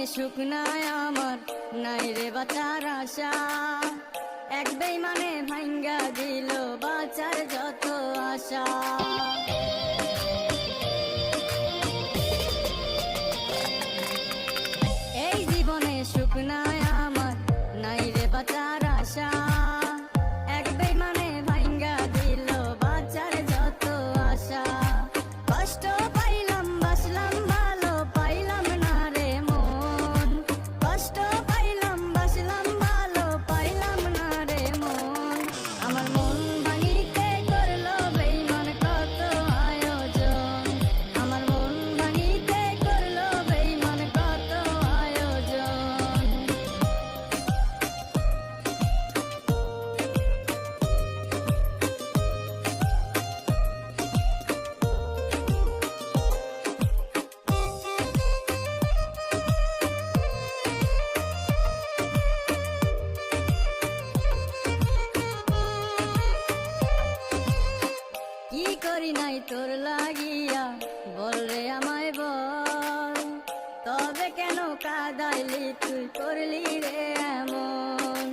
সুখ নাই আমার, নাই রে বাঁচার আশা। এক বেইমানে ভাঙ্গা দিল বাঁচার যত আশা। এই জীবনে সুখ নাই আমার, নাই রে বাঁচার আশা। এক বেইমানে ভাঙ্গা দিল বাঁচার যত আশা। কষ্ট পাইলাম বাসলাম ভালো, পাইলাম না রে মন। কষ্ট পাইলাম বাসলাম ভালো, পাইলাম না রে মন। আমার মন ভাঙিতে করলো বেইমান কত আয়োজন। আমার মন ভাঙিতে করলো বেইমান কত আয়োজন। কি করি নাই তোর লাগিয়া, বল রে আমায় বল। তবে কেন কাঁদাইলি তুই, করলি রে এমন।